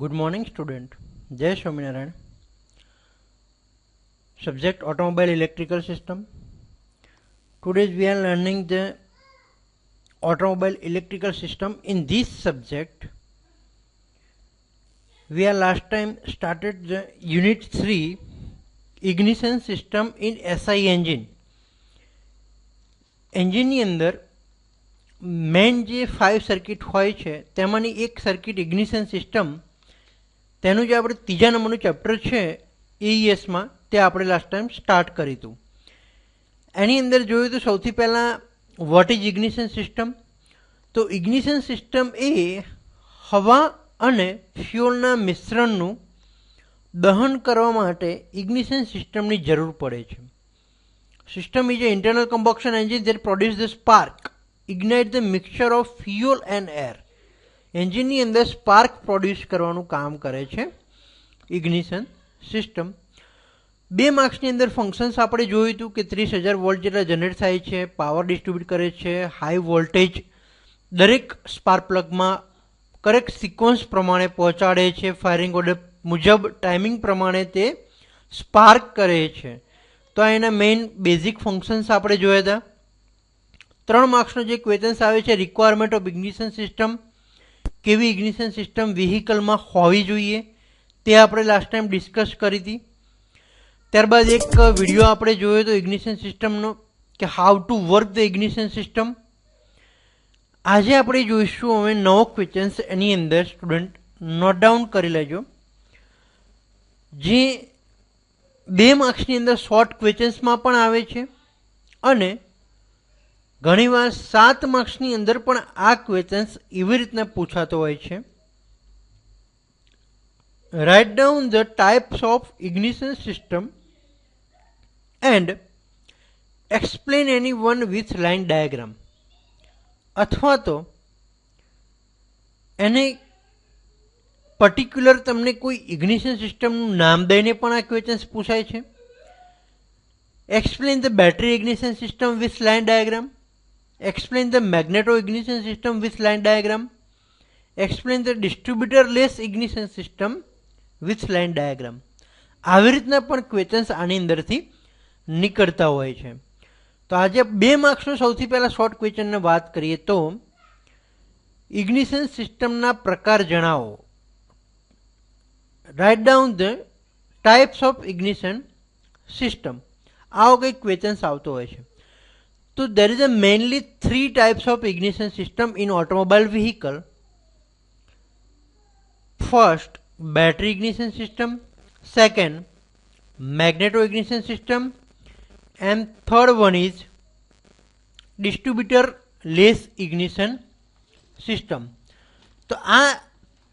Good morning, student. Jai Swaminarayan. Subject Automobile Electrical System. Today we are learning the automobile electrical system. In this subject, we are last time started the Unit 3 Ignition System in SI engine. એન્જિનની અંદર main જે 5 circuit હોય છે તેમાંની એક circuit ignition system, તેનું જે આપણે ત્રીજા નંબરનું ચેપ્ટર છે એઈએસમાં, તે આપણે લાસ્ટ ટાઈમ સ્ટાર્ટ કર્યું હતું. એની અંદર જોયું તો સૌથી પહેલાં વોટ ઇઝ ઇગ્નિશન સિસ્ટમ. તો ઇગ્નિશન સિસ્ટમ એ હવા અને ફ્યુઅલના મિશ્રણનું દહન કરવા માટે ઇગ્નિશન સિસ્ટમની જરૂર પડે છે. System is an internal combustion engine that produces the spark, ignite the mixture of fuel and air. એન્જિનની અંદર સ્પાર્ક પ્રોડ્યુસ કરવાનું કામ કરે છે ઇગ્નિશન સિસ્ટમ. 2 માર્ક્સની અંદર ફંક્શન્સ આપણે જોયું હતું કે 30,000 વોલ્ટ જેટલા જનરેટ થાય છે, પાવર ડિસ્ટ્રીબ્યુટ કરે છે, હાઈ વોલ્ટેજ દરેક સ્પાર્ક પ્લગમાં કરેક્ટ સિક્વન્સ પ્રમાણે પહોંચાડે છે, ફાયરિંગ ઓર્ડર મુજબ ટાઈમિંગ પ્રમાણે તે સ્પાર્ક કરે છે. તો એના મેઇન બેઝિક ફંક્શન્સ આપણે જોયા હતા. 3 માર્ક્સનો જે ક્વેશ્ચન્સ આવે છે રિક્વાયરમેન્ટ ઓફ ઇગ્નિશન સિસ્ટમ, કેવી ઇગ્નિશન સિસ્ટમ વ્હીકલમાં હોવી જોઈએ તે આપણે લાસ્ટ ટાઈમ ડિસ્કસ કરી હતી. ત્યારબાદ એક વિડીયો આપણે જોયો હતો ઇગ્નિશન સિસ્ટમનો કે how to work the ignition system. આજે આપણે જોઈશું હવે નવો ક્વેશ્ચન્સ. એની અંદર સ્ટુડન્ટ નોટ ડાઉન કરી લેજો. જે 2 માર્ક્સની અંદર શોર્ટ ક્વેશ્ચન્સમાં પણ આવે છે અને ઘણીવાર 7 માર્ક્સની અંદર પણ આ ક્વેશ્ચન્સ એવી રીતના પૂછાતો હોય છે. Right down the types of ignition system and explain any one with line diagram. અથવા તો એને પર્ટિક્યુલર તમને કોઈ ઇગ્નિશન સિસ્ટમનું નામ દઈને પણ આ ક્વેશ્ચન્સ પૂછાય છે. Explain the battery ignition system with line diagram. Explain the magneto ignition system with line diagram. Explain the distributor less ignition system with line diagram. આવી રીતના પણ ક્વેશ્ચન્સ આની અંદરથી નીકળતા હોય છે. તો આજે 2 માર્ક્સનો સૌથી પહેલાં શોર્ટ ક્વેશ્ચનને વાત કરીએ તો ઇગ્નિશન સિસ્ટમના પ્રકાર જણાવો. Write down the types of ignition system. આવો કંઈક ક્વેશ્ચન્સ આવતો હોય છે. તો there is a mainly 3 types of ignition system in automobile vehicle. First, battery ignition system. Second, magneto ignition system. And third one is distributor less ignition system. તો આ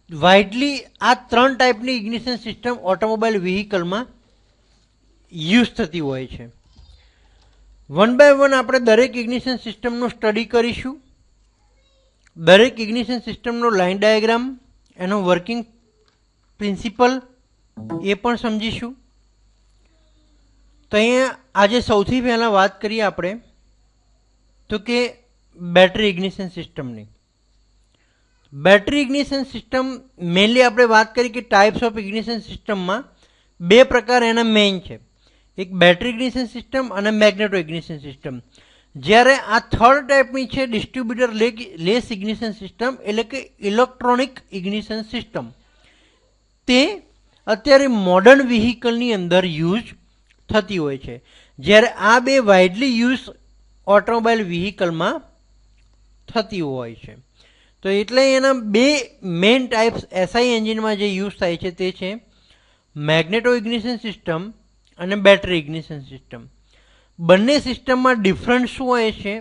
widely આ 3 ટાઈપની ઇગ્નિશન સિસ્ટમ ઓટોમોબાઈલ વ્હીકલમાં use થતી હોય છે. 1 by 1 આપણે દરેક ઇગ્નિશન સિસ્ટમનો સ્ટડી કરીશું. દરેક ઇગ્નિશન સિસ્ટમનો લાઇન ડાયાગ્રામ, એનો વર્કિંગ પ્રિન્સિપલ એ પણ સમજીશું. તો અહીંયા આજે સૌથી પહેલાં વાત કરીએ આપણે તો કે બેટરી ઇગ્નિશન સિસ્ટમની. બેટરી ઇગ્નિશન સિસ્ટમ મેઇનલી આપણે વાત કરી કે ટાઈપ્સ ઓફ ઇગ્નિશન સિસ્ટમમાં 2 પ્રકાર એના મેઇન છે. એક બેટરી ઇગ્નિશન સિસ્ટમ અને મેગ્નેટો ઇગ્નિશન સિસ્ટમ. જ્યારે આ થર્ડ ટાઈપની છે ડિસ્ટ્રીબ્યુટર લેસ ઇગ્નિશન સિસ્ટમ, એટલે કે ઇલેક્ટ્રોનિક ઇગ્નિશન સિસ્ટમ. તે અત્યારે મોડર્ન વ્હીકલની અંદર યુઝ થતી હોય છે. જ્યારે આ 2 વાઇડલી યુઝ ઓટોમોબાઈલ વ્હીકલમાં થતી હોય છે. તો એટલે એના 2 મેઇન ટાઈપ્સ એસઆઈ એન્જિનમાં જે યુઝ થાય છે તે છે મેગ્નેટો ઇગ્નિશન સિસ્ટમ અને બેટરી ઇગ્નિશન સિસ્ટમ. બંને સિસ્ટમમાં ડિફરન્સ શું હોય છે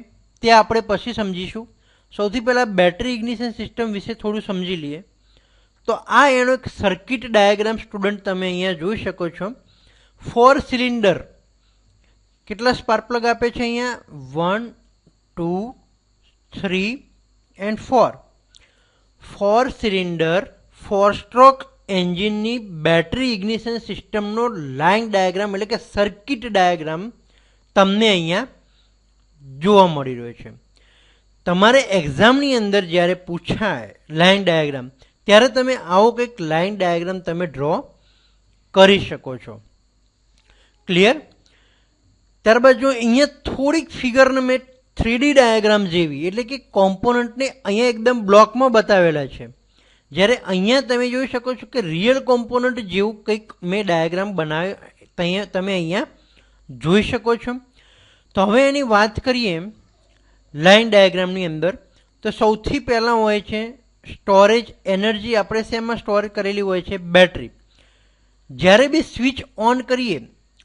તે આપણે પછી સમજીશું. સૌથી પહેલાં બેટરી ઇગ્નિશન સિસ્ટમ વિશે થોડું સમજી લઈએ. તો આ એનો એક સર્કિટ ડાયાગ્રામ સ્ટુડન્ટ તમે અહીંયા જોઈ શકો છો. 4 સિલિન્ડર. કેટલા સ્પાર્ક પ્લગ આપે છે અહીંયા? 1, 2, 3 એન્ડ 4. 4 સિલિન્ડર 4 સ્ટ્રોક એન્જિનની બેટરી ઇગ્નિશન સિસ્ટમનો લાઇન ડાયાગ્રામ એટલે કે સર્કિટ ડાયાગ્રામ તમને અહીંયા જોવા મળી રહ્યો છે. તમારે એક્ઝામની અંદર જ્યારે પૂછાય લાઇન ડાયાગ્રામ ત્યારે તમે આવો કંઈક લાઇન ડાયાગ્રામ તમે ડ્રો કરી શકો છો. ક્લિયર? ત્યારબાદ જો અહીંયા થોડીક ફિગરને મેં 3D ડાયાગ્રામ જેવી એટલે કે કોમ્પોનન્ટને અહીંયા એકદમ બ્લોકમાં બતાવેલા છે, જ્યારે અહીંયા તમે જોઈ શકો છો કે રિયલ કોમ્પોનન્ટ જેવું કંઈક મેં ડાયાગ્રામ બનાવ્યો તમે અહીંયા જોઈ શકો છો. તો હવે એની વાત કરીએ લાઇન ડાયાગ્રામની અંદર, તો સૌથી પહેલાં હોય છે સ્ટોરેજ એનર્જી. આપણે શેમાં સ્ટોર કરેલી હોય છે? બેટરી. જ્યારે બી સ્વિચ ઓન કરીએ,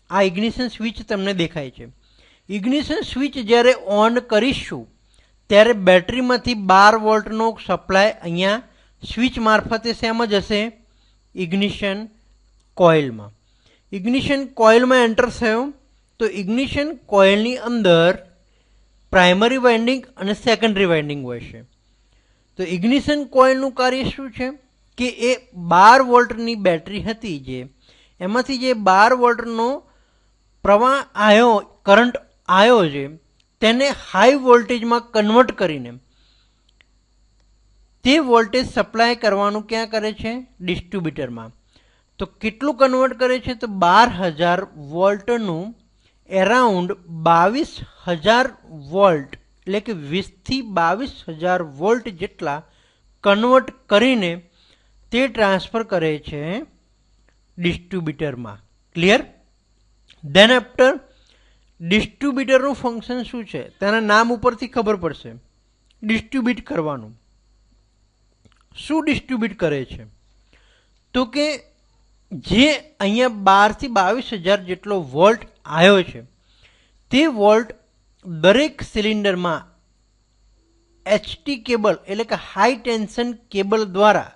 આ ઇગ્નિશન સ્વિચ તમને દેખાય છે. ઇગ્નિશન સ્વિચ જ્યારે ઓન કરીશું ત્યારે બેટરીમાંથી 12 વોલ્ટનો સપ્લાય અહીંયા સ્વિચ મારફતે શેમાં જશે? ઇગ્નિશન કોઇલમાં. ઇગ્નિશન કોઇલમાં એન્ટર થયો તો ઇગ્નિશન કોઇલની અંદર પ્રાઇમરી વાઇન્ડિંગ અને સેકન્ડરી વાઇન્ડિંગ હોય છે. તો ઇગ્નિશન કોઇલનું કાર્ય શું છે કે એ 12 વોલ્ટની બેટરી હતી, જે એમાંથી જે 12 વોલ્ટનો પ્રવાહ આવ્યો, કરંટ આવ્યો છે, તેને હાઈ વોલ્ટેજમાં કન્વર્ટ કરીને તે વોલ્ટેજ સપ્લાય કરવાનું ક્યાં કરે છે? ડિસ્ટ્રીબ્યુટરમાં. તો કેટલું કન્વર્ટ કરે છે? તો 12,000 વોલ્ટનું એરાઉન્ડ 22,000 વોલ્ટ એટલે કે 20 થી 22,000 વોલ્ટ જેટલા કન્વર્ટ કરીને તે ટ્રાન્સફર કરે છે ડિસ્ટ્રીબ્યુટરમાં. ક્લિયર? ધેન આફ્ટર ડિસ્ટ્રીબ્યુટરનું ફંક્શન શું છે? તેના નામ ઉપરથી ખબર પડશે. ડિસ્ટ્રીબ્યુટ કરવાનું. શું ડિસ્ટ્રીબ્યુટ કરે છે? તો કે જે અહીંયા 12 થી 22,000 જેટલો વોલ્ટ આવ્યો છે તે વોલ્ટ દરેક સિલિન્ડરમાં HT કેબલ એટલે કે હાઈ ટેન્શન કેબલ દ્વારા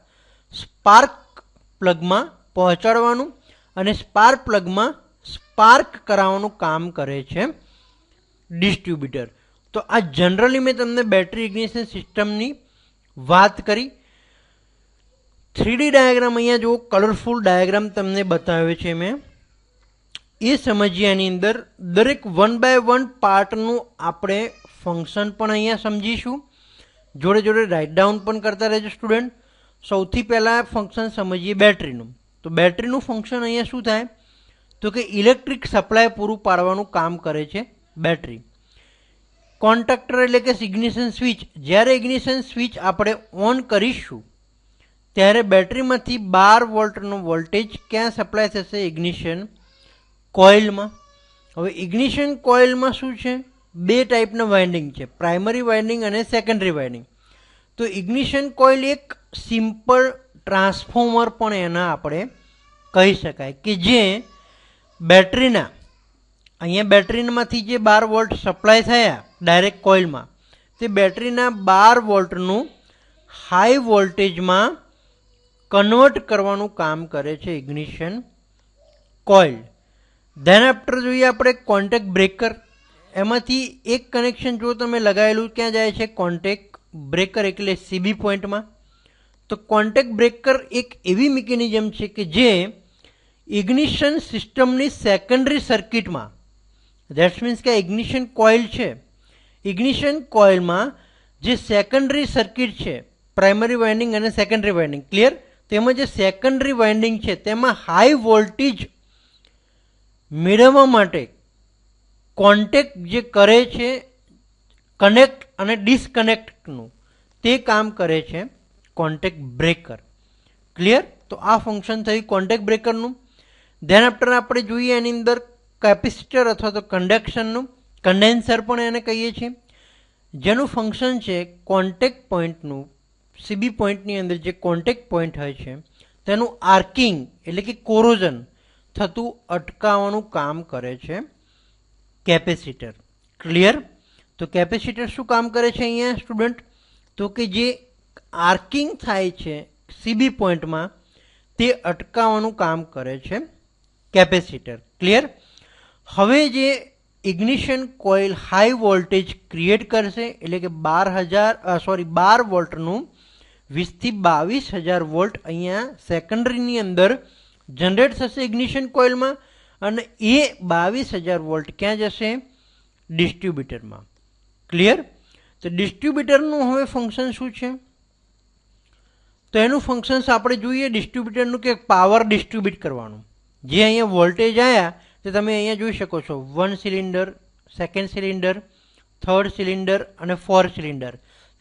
સ્પાર્ક પ્લગમાં પહોંચાડવાનું અને સ્પાર્ક પ્લગમાં સ્પાર્ક કરાવવાનું કામ કરે છે ડિસ્ટ્રીબ્યુટર. તો આ જનરલી મેં તમને બેટરી ઇગ્નિશન સિસ્ટમની વાત કરી. 3D ડાયાગ્રામ અહીંયા જો કલરફુલ ડાયાગ્રામ તમને બતાવ્યો છે મેં, એ સમજ્યાની અંદર દરેક 1 બાય 1 પાર્ટનું આપણે ફંક્શન પણ અહીંયા સમજીશું. જોડે જોડે રાઇટ ડાઉન પણ કરતા રહેજો સ્ટુડન્ટ. સૌથી પહેલાં ફંક્શન સમજીએ બેટરીનું. તો બેટરીનું ફંક્શન અહીંયા શું થાય? તો કે ઇલેક્ટ્રિક સપ્લાય પૂરું પાડવાનું કામ કરે છે બેટરી. કોન્ટેક્ટર એટલે કે ઇગ્નિશન સ્વિચ, જ્યારે ઇગ્નિશન સ્વિચ આપણે ઓન કરીશું ત્યારે બેટરીમાંથી 12 વોલ્ટનો વોલ્ટેજ ક્યાં સપ્લાય થશે? ઇગ્નિશન કોઇલમાં. હવે ઇગ્નિશન કોઇલમાં શું છે? બે ટાઈપના વાઇન્ડિંગ છે, પ્રાઇમરી વાઇન્ડિંગ અને સેકન્ડરી વાઇન્ડિંગ. તો ઇગ્નિશન કોઇલ એક સિમ્પલ ટ્રાન્સફોર્મર પણ એના આપણે કહી શકાય કે જે બેટરીના અહીંયા બેટરીમાંથી જે 12 વોલ્ટ સપ્લાય થયા ડાયરેક્ટ કોઇલમાં, તે બેટરીના 12 વોલ્ટનું હાઈ વોલ્ટેજમાં કન્વર્ટ કરવાનું કામ કરે છે ઇગ્નિશન કોઇલ. ધેન આફ્ટર જોઈએ આપણે કોન્ટેક્ટ બ્રેકર. એમાંથી એક કનેક્શન જો તમે લગાવેલું ક્યાં જાય છે? કોન્ટેક્ટ બ્રેકર એટલે CB પોઈન્ટમાં. તો કોન્ટેક્ટ બ્રેકર એક એવી મિકેનિઝમ છે કે જે ઇગ્નિશન સિસ્ટમની સેકન્ડરી સર્કિટમાં, ધેટ્સ મીન્સ કે ઇગ્નિશન કોઇલ છે, ઇગ્નિશન કોઇલમાં જે સેકન્ડરી સર્કિટ છે, પ્રાઇમરી વાઇન્ડિંગ અને સેકન્ડરી વાઇન્ડિંગ, ક્લિયર? તેમાં જે સેકન્ડરી વાઇન્ડિંગ છે તેમાં હાઈ વોલ્ટેજ મેળવવા માટે કોન્ટેક્ટ જે કરે છે કનેક્ટ અને ડિસકનેક્ટનું, તે કામ કરે છે કોન્ટેક્ટ બ્રેકર. ક્લિયર? તો આ ફંક્શન થયું કોન્ટેક્ટ બ્રેકરનું. ધેન આફ્ટર આપણે જોઈએ એની અંદર કેપેસિટર અથવા તો કન્ડેન્સર પણ એને કહીએ છીએ, જેનું ફંક્શન છે કોન્ટેક્ટ પોઈન્ટનું. CB પોઈન્ટની અંદર જે કોન્ટેક્ટ પોઈન્ટ હોય છે તેનું આર્કિંગ એટલે કે કોરોઝન થતું અટકાવવાનું કામ કરે છે કેપેસિટર. ક્લિયર? તો કેપેસિટર શું કામ કરે છે અહીંયા સ્ટુડન્ટ? તો કે જે આર્કિંગ થાય છે CB પોઈન્ટમાં તે અટકાવવાનું કામ કરે છે કેપેસિટર. ક્લિયર? હવે જે ignition coil high voltage create કરશે એટલે કે 12 વોલ્ટનું 20 થી 22,000 વોલ્ટ અહીંયા સેકન્ડરીની અંદર જનરેટ થશે ઇગ્નિશન કોઇલમાં, અને એ 22,000 વોલ્ટ ક્યાં જશે? ડિસ્ટ્રીબ્યુટરમાં. ક્લિયર? તો ડિસ્ટ્રીબ્યુટરનું હવે ફંક્શન શું છે? તો એનું ફંક્શન્સ આપણે જોઈએ ડિસ્ટ્રીબ્યુટરનું કે પાવર ડિસ્ટ્રીબ્યુટ કરવાનું. જે અહીંયા વોલ્ટેજ આવ્યા તે તમે અહીંયા જોઈ શકો છો 1 cylinder, 2nd cylinder, 3rd cylinder અને 4th સિલિન્ડર.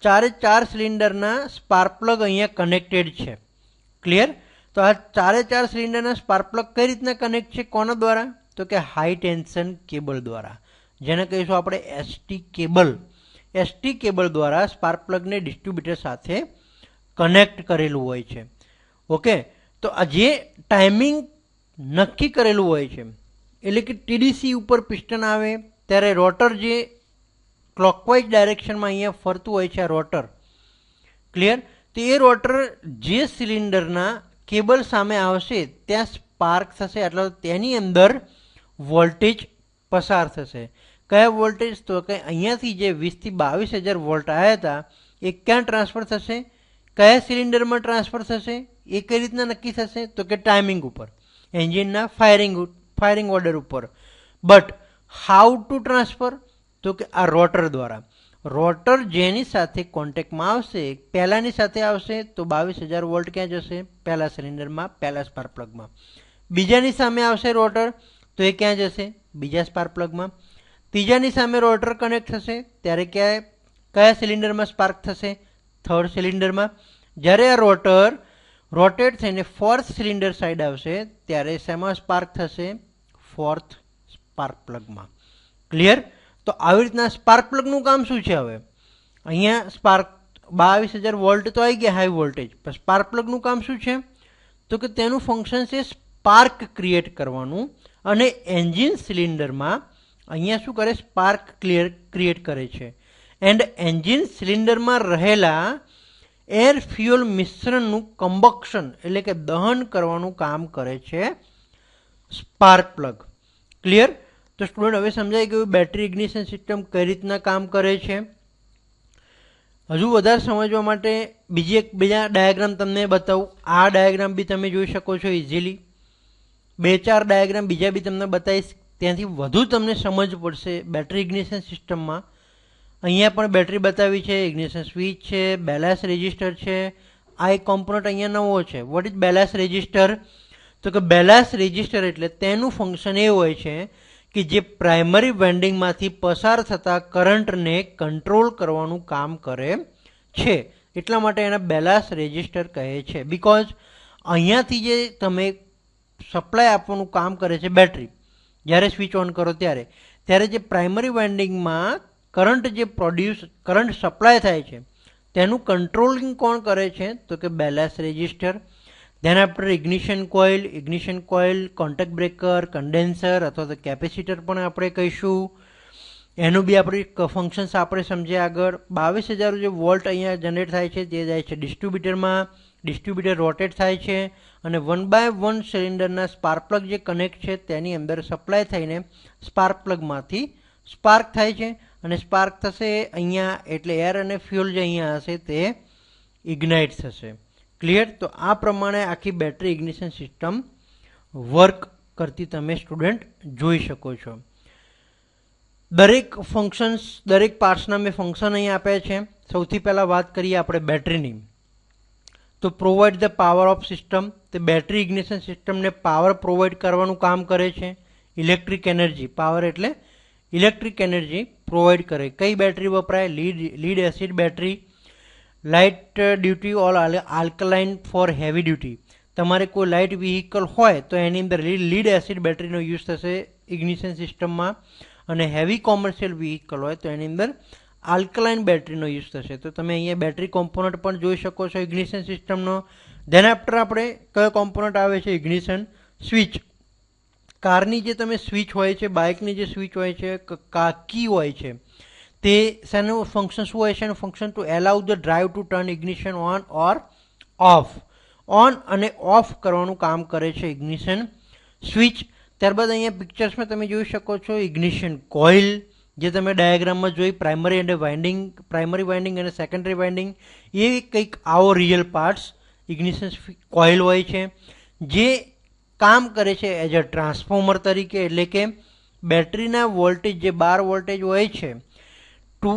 ચારે 4 સિલિન્ડરના સ્પાર્ક પ્લગ અહીંયા કનેક્ટેડ છે. ક્લિયર? તો આ ચારે 4 સિલિન્ડરના સ્પાર્ક પ્લગ કઈ રીતના કનેક્ટ છે, કોના દ્વારા? તો કે હાઈ ટેન્શન કેબલ દ્વારા, જેને કહીશું આપણે એસટી કેબલ. એસટી કેબલ દ્વારા સ્પાર્ક પ્લગને ડિસ્ટ્રીબ્યુટર સાથે કનેક્ટ કરેલું હોય છે. ઓકે, તો આ જે ટાઈમિંગ નક્કી કરેલું હોય છે, એટલે કે ટીડીસી ઉપર પિસ્ટન આવે ત્યારે રોટર જે ક્લોકવાઇઝ ડાયરેક્શનમાં અહીંયા ફરતું હોય છે આ રોટર. ક્લિયર? તો એ રોટર જે સિલિન્ડરના કેબલ સામે આવશે ત્યાં સ્પાર્ક થશે, એટલે તેની અંદર વોલ્ટેજ પસાર થશે. કયા વોલ્ટેજ? તો કે અહીંયાથી જે 20 થી 22,000 વોલ્ટ આવ્યા હતા એ ક્યાં ટ્રાન્સફર થશે, કયા સિલિન્ડરમાં ટ્રાન્સફર થશે, એ કઈ રીતના નક્કી થશે? તો કે ટાઈમિંગ ઉપર, એન્જિનના ફાયરિંગ ઓર્ડર ઉપર. But how to transfer? તો કે આ રોટર દ્વારા. રોટર જેની સાથે કોન્ટેક્ટમાં આવશે, પહેલાની સાથે આવશે તો 22,000 વોલ્ટ ક્યાં જશે? પહેલા સિલિન્ડરમાં, પહેલા સ્પાર્ક પ્લગમાં. બીજાની સામે આવશે રોટર તો એ ક્યાં જશે? બીજા સ્પાર્ક પ્લગમાં. ત્રીજાની સામે રોટર કનેક્ટ થશે ત્યારે કયા સિલિન્ડરમાં સ્પાર્ક થશે? 3rd સિલિન્ડરમાં. જ્યારે આ રોટર રોટેટ થઈને 4th સિલિન્ડર સાઈડ આવશે ત્યારે શેમાં સ્પાર્ક થશે? 4th spark પ્લગમાં. ક્લિયર? તો આવી રીતના સ્પાર્ક પ્લગનું કામ શું છે? હવે અહીંયા સ્પાર્ક 22,000 વોલ્ટ તો આવી ગયા હાઈ વોલ્ટેજ, પણ સ્પાર્ક પ્લગનું કામ શું છે? તો કે તેનું ફંક્શન છે સ્પાર્ક ક્રિએટ કરવાનું, અને એન્જિન સિલિન્ડરમાં અહીંયા શું કરે? સ્પાર્ક ક્રિએટ કરે છે. એન્ડ એન્જિન સિલિન્ડરમાં રહેલા એર ફ્યુઅલ મિશ્રણનું કમ્બક્શન એટલે કે દહન કરવાનું કામ કરે છે સ્પાર્ક પ્લગ. ક્લિયર? તો સ્ટુડન્ટ હવે સમજાઈ ગયું બેટરી ઇગ્નિશન સિસ્ટમ કઈ રીતના કામ કરે છે. હજુ વધારે સમજવા માટે બીજા ડાયાગ્રામ તમને બતાવું. આ ડાયાગ્રામ બી તમે જોઈ શકો છો ઇઝીલી. 2-4 ડાયાગ્રામ બીજા બી તમને બતાવીશ, ત્યાંથી વધુ તમને સમજ પડશે બેટરી ઇગ્નિશન સિસ્ટમમાં. અહીંયા પણ બેટરી બતાવી છે, ઇગ્નિશન સ્વિચ છે, બેલાસ રેજિસ્ટર છે. આ એક કોમ્પોનન્ટ અહીંયા નવો છે. What is ballast register? તો કે બેલાસ રેજિસ્ટર એટલે તેનું ફંક્શન એ હોય છે કે જે પ્રાઇમરી વાઇન્ડિંગમાંથી પસાર થતા કરંટને કંટ્રોલ કરવાનું કામ કરે છે. એટલા માટે એને બેલાસ રેજિસ્ટર કહે છે. બિકોઝ અહીંયાથી જે તમે સપ્લાય આપવાનું કામ કરે છે બેટરી, જ્યારે સ્વિચ ઓન કરો ત્યારે જે પ્રાઇમરી વાઇન્ડિંગમાં કરંટ સપ્લાય થાય છે તેનું કંટ્રોલિંગ કોણ કરે છે? તો કે ballast register. Then after ignition coil, contact breaker, condenser અથવા તો કેપેસિટર પણ આપણે કહીશું. એનું બી આપણે ફંક્શન્સ આપણે સમજ્યા આગળ. 22,000 જે વોલ્ટ અહીંયા જનરેટ થાય છે તે જાય છે ડિસ્ટ્રીબ્યુટરમાં. ડિસ્ટ્રીબ્યુટર રોટેટ થાય છે અને 1 by 1 સિલિન્ડરના સ્પાર્ક પ્લગ જે કનેક્ટ છે તેની અંદર સપ્લાય થઈને સ્પાર્ક પ્લગમાંથી સ્પાર્ક થાય છે, અને સ્પાર્ક થશે અહીંયા એટલે એર અને ફ્યુઅલ જે અહીંયા હશે તે ઇગ્નાઇટ થશે. ક્લિયર? તો આ પ્રમાણે આખી બેટરી ઇગ્નિશન સિસ્ટમ વર્ક કરતી તમે સ્ટુડન્ટ જોઈ શકો છો. દરેક ફંક્શન્સ, દરેક પાર્ટ્સના મેં ફંક્શન અહીં આપ્યા છે. સૌથી પહેલાં વાત કરીએ આપણે બેટરીની. તો provide the power of system. તે બેટરી ઇગ્નિશન સિસ્ટમને પાવર પ્રોવાઈડ કરવાનું કામ કરે છે. ઇલેક્ટ્રિક એનર્જી, પાવર એટલે ઇલેક્ટ્રિક એનર્જી પ્રોવાઈડ કરે. કઈ બેટરી વપરાય? Lead acid battery. Light duty or alkaline for heavy duty. તમારે કોઈ લાઇટ વ્હીકલ હોય તો એની અંદર લીડ એસિડ બેટરીનો યુઝ થશે ઇગ્નિશન સિસ્ટમમાં, અને હેવી કોમર્શિયલ વ્હીકલ હોય તો એની અંદર આલ્કલાઇન બેટરીનો યુઝ થશે. તો તમે અહીંયા બેટરી કોમ્પોનન્ટ પણ જોઈ શકો છો ઇગ્નિશન સિસ્ટમનો. ધેન આફ્ટર આપણે કયો કોમ્પોનન્ટ આવે છે? Ignition switch. કારની જે તમે સ્વિચ હોય છે, બાઇકની જે સ્વિચ હોય છે, કી હોય છે, તે શેનું ફંક્શન શું હોય છે? એનું function to allow the drive to turn ignition on or off. On અને ઓફ કરવાનું કામ કરે છે ઇગ્નિશન સ્વિચ. ત્યારબાદ અહીંયા પિક્ચર્સમાં તમે જોઈ શકો છો ઇગ્નિશન કોઇલ, જે તમે ડાયાગ્રામમાં જોઈ પ્રાઇમરી વાઇન્ડિંગ અને સેકન્ડરી વાઇન્ડિંગ. એ કંઈક આવો રિયલ પાર્ટ્સ ઇગ્નિશન કોઇલ હોય છે, જે કામ કરે છે એઝ અ ટ્રાન્સફોર્મર તરીકે. એટલે કે બેટરીના વોલ્ટેજ જે 12 વોલ્ટેજ હોય છે two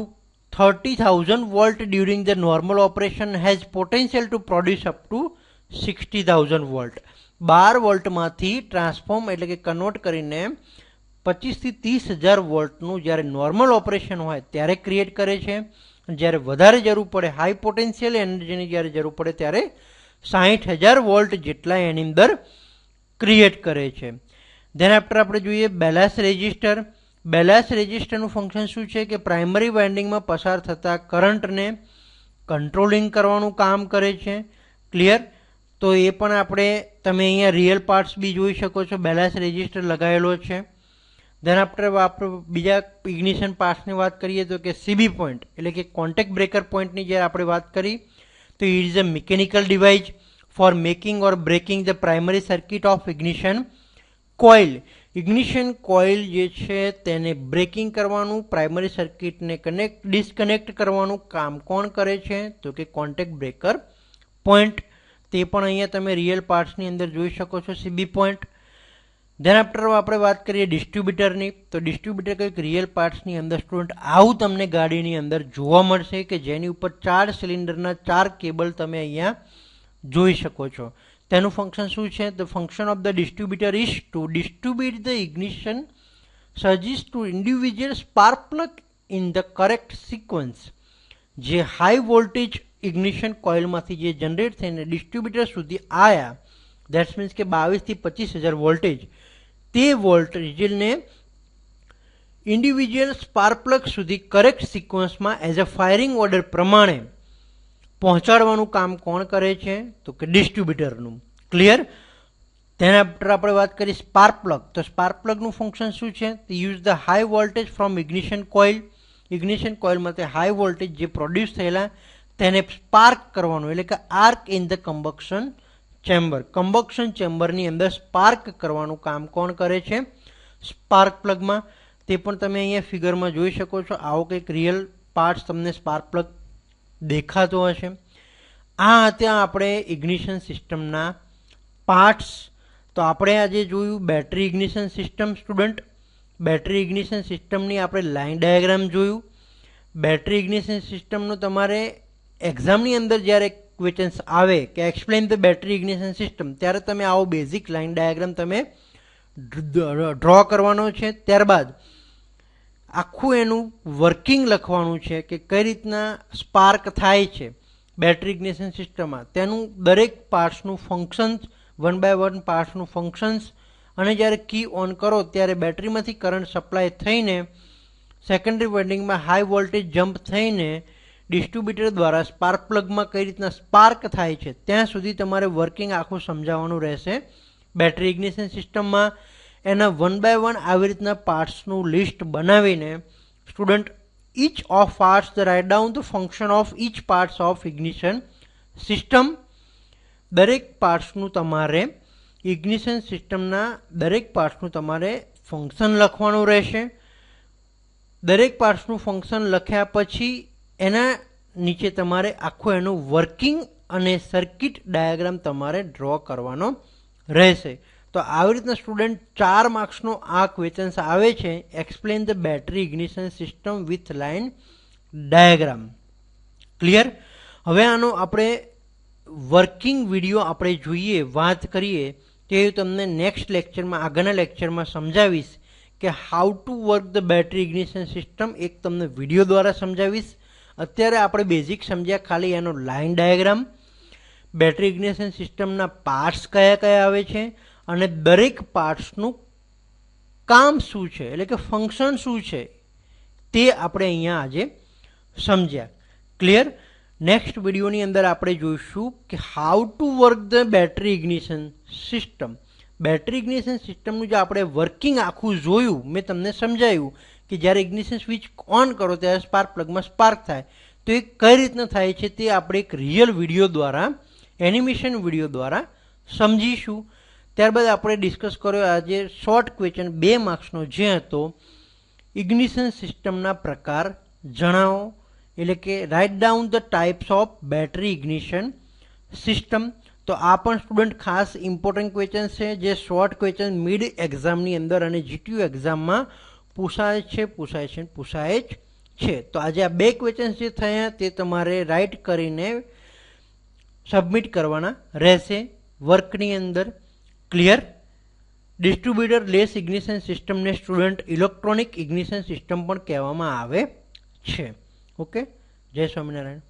30,000 volt during the normal operation has potential to produce up to 60,000 volt. 12 વોલ્ટમાંથી transform એટલે કે કન્વર્ટ કરીને 25 થી 30,000 વોલ્ટનું જ્યારે નોર્મલ ઓપરેશન હોય ત્યારે ક્રિએટ કરે છે. જ્યારે વધારે જરૂર પડે હાઈ પોટેન્શિયલ એનર્જીની જ્યારે જરૂર પડે ત્યારે 60,000 વોલ્ટ જેટલા એની અંદર ક્રિએટ કરે છે. ધેન આફ્ટર આપણે જોઈએ બેલાસ રેઝિસ્ટર. બેલાસ રેઝિસ્ટરનું ફંક્શન શું છે કે પ્રાઇમરી વાઇન્ડિંગમાં પસાર થતા કરંટને કંટ્રોલિંગ કરવાનું કામ કરે છે. ક્લિયર? તો એ પણ આપણે તમે અહીંયા રિયલ પાર્ટ્સ બી જોઈ શકો છો. બેલાસ રેઝિસ્ટર લગાવેલો છે. ધેન આફ્ટર આપણે બીજા ઇગ્નિશન પાર્ટ્સની વાત કરીએ તો કે સીબી પોઈન્ટ એટલે કે કોન્ટેક્ટ બ્રેકર પોઈન્ટની જ્યારે આપણે વાત કરી તો it is a mechanical device for making or breaking the primary circuit of ignition coil. Ignition coil જે છે તેને બ્રેકિંગ કરવાનું, પ્રાઇમરી સર્કિટને ડિસ્કનેક્ટ કરવાનું કામ કોણ કરે છે તો કે કોન્ટેક્ટ બ્રેકર પોઈન્ટ. તે પણ અહીંયા તમે રિયલ પાર્ટ્સની અંદર જોઈ શકો છો સીબી પોઈન્ટ. ધેન આફ્ટર આપણે વાત કરીએ ડિસ્ટ્રીબ્યુટરની. તો ડિસ્ટ્રીબ્યુટર કંઈક રિયલ પાર્ટ્સની અંદર સ્ટુડન્ટ આવું તમને ગાડીની અંદર જોવા મળશે કે જેની ઉપર 4 સિલિન્ડરના 4 કેબલ તમે અહીંયા જોઈ શકો છો. તેનું ફંક્શન શું છે? The function of the distributor is to distribute the ignition surges to individual spark plug in the correct sequence. જે હાઈ વોલ્ટેજ ઇગ્નિશન કોઇલમાંથી જે જનરેટ થઈને ડિસ્ટ્રીબ્યુટર સુધી આવ્યા, દેટ્સ મીન્સ કે 22 થી 25,000 વોલ્ટેજ, તે વોલ્ટેજને ઇન્ડિવિજ્યુઅલ સ્પાર્ક પ્લગ સુધી કરેક્ટ સિક્વન્સમાં એઝ અ ફાયરિંગ ઓર્ડર પ્રમાણે પહોંચાડવાનું કામ કોણ કરે છે તો કે ડિસ્ટ્રીબ્યુટરનું. ક્લિયર? તેના પર આપણે વાત કરીએ સ્પાર્ક પ્લગ. તો સ્પાર્ક પ્લગનું ફંક્શન શું છે? તો use the high voltage from ignition coil. Ignition કોઇલમાંથી હાઈ વોલ્ટેજ જે પ્રોડ્યુસ થયેલા તેને સ્પાર્ક કરવાનું એટલે કે arc in the combustion chamber. Combustion ચેમ્બરની અંદર સ્પાર્ક કરવાનું કામ કોણ કરે છે? સ્પાર્ક પ્લગમાં. તે પણ તમે અહીંયા ફિગરમાં જોઈ શકો છો. આવો કંઈક રિયલ પાર્ટ્સ તમને સ્પાર્ક પ્લગ દેખાતો હશે. આ હતા આપણે ઇગ્નિશન સિસ્ટમના પાર્ટ્સ. તો આપણે આજે જોયું battery ignition system student. Battery ignition સિસ્ટમની આપણે લાઇન ડાયાગ્રામ જોયું. બેટરી ઇગ્નિશન સિસ્ટમનું તમારે એક્ઝામની અંદર જ્યારે ક્વેશ્ચન્સ આવે કે explain the battery ignition system ત્યારે તમે આવો બેઝિક લાઇન ડાયાગ્રામ તમે ડ્રો કરવાનો છે. ત્યારબાદ આખું એનું વર્કિંગ લખવાનું છે કે કઈ રીતના સ્પાર્ક થાય છે બેટરી ઇગ્નિશન સિસ્ટમમાં, તેનું દરેક પાર્ટ્સનું ફંક્શન્સ, 1 by 1 પાર્ટ્સનું ફંક્શન્સ, અને જ્યારે કી ઓન કરો ત્યારે બેટરીમાંથી કરંટ સપ્લાય થઈને સેકન્ડરી વાઇન્ડિંગમાં હાઈ વોલ્ટેજ જમ્પ થઈને ડિસ્ટ્રીબ્યુટર દ્વારા સ્પાર્ક પ્લગમાં કઈ રીતના સ્પાર્ક થાય છે ત્યાં સુધી તમારે વર્કિંગ આખું સમજાવવાનું રહેશે. બેટરી ઇગ્નિશન સિસ્ટમમાં એના 1 by 1 આવી રીતના પાર્ટ્સનું લિસ્ટ બનાવીને student each of parts write down the function of each parts of ignition system. દરેક પાર્ટ્સનું તમારે ઇગ્નિશન સિસ્ટમના દરેક પાર્ટ્સનું તમારે ફંક્શન લખવાનું રહેશે. દરેક પાર્ટ્સનું ફંક્શન લખ્યા પછી એના નીચે તમારે આખું એનું વર્કિંગ અને સર્કિટ ડાયાગ્રામ તમારે ડ્રો કરવાનો રહેશે. તો આવી રીતના સ્ટુડન્ટ 4 માર્ક્સનો આ ક્વેશ્ચન્સ આવે છે. Explain the battery ignition system with line diagram. Clear? હવે આનો આપણે વર્કિંગ વિડીયો આપણે જોઈએ, વાત કરીએ તે તમને નેક્સ્ટ લેક્ચરમાં, આગળના લેક્ચરમાં સમજાવીશ કે how to work the battery ignition system. એક તમને વિડીયો દ્વારા સમજાવીશ. અત્યારે આપણે બેઝિક સમજ્યા ખાલી એનો લાઇન ડાયાગ્રામ, બેટરી ઇગ્નિશન સિસ્ટમના પાર્ટ્સ કયા કયા આવે છે અને દરેક પાર્ટ્સનું કામ શું છે એટલે કે ફંક્શન શું છે તે આપણે અહીંયા આજે સમજ્યા. ક્લિયર? નેક્સ્ટ વિડીયોની અંદર આપણે જોઈશું કે how to work the battery ignition system. Battery ignition સિસ્ટમનું જે આપણે વર્કિંગ આખું જોયું, મેં તમને સમજાવ્યું કે જ્યારે ઇગ્નિશન સ્વિચ ઓન કરો ત્યારે સ્પાર્ક પ્લગમાં સ્પાર્ક થાય, તો એ કઈ રીતના થાય છે તે આપણે એક રિયલ વિડીયો દ્વારા, એનિમેશન વિડીયો દ્વારા સમજીશું. ત્યારબાદ આપણે ડિસ્કસ કર્યો આજે શોર્ટ ક્વેશ્ચન 2 માર્ક્સનો જે હતો ઇગ્નિશન સિસ્ટમના પ્રકાર જણાવો, એટલે કે right down the types of battery ignition system. તો આ પણ સ્ટુડન્ટ ખાસ ઇમ્પોર્ટન્ટ ક્વેશ્ચન છે જે શોર્ટ ક્વેશ્ચન મિડ એક્ઝામની અંદર અને જીટીયુ એક્ઝામમાં પૂછાય જ છે. તો આજે આ 2 ક્વેશ્ચન્સ જે થયા તે તમારે રાઇટ કરીને સબમિટ કરવાના રહેશે વર્કની અંદર. ક્લિયર? ડિસ્ટ્રીબ્યુટર લેસ ઇગ્નિશન સિસ્ટમને સ્ટુડન્ટ ઇલેક્ટ્રોનિક ઇગ્નિશન સિસ્ટમ પણ કહેવામાં આવે છે. ઓકે, જય સ્વામિનારાયણ.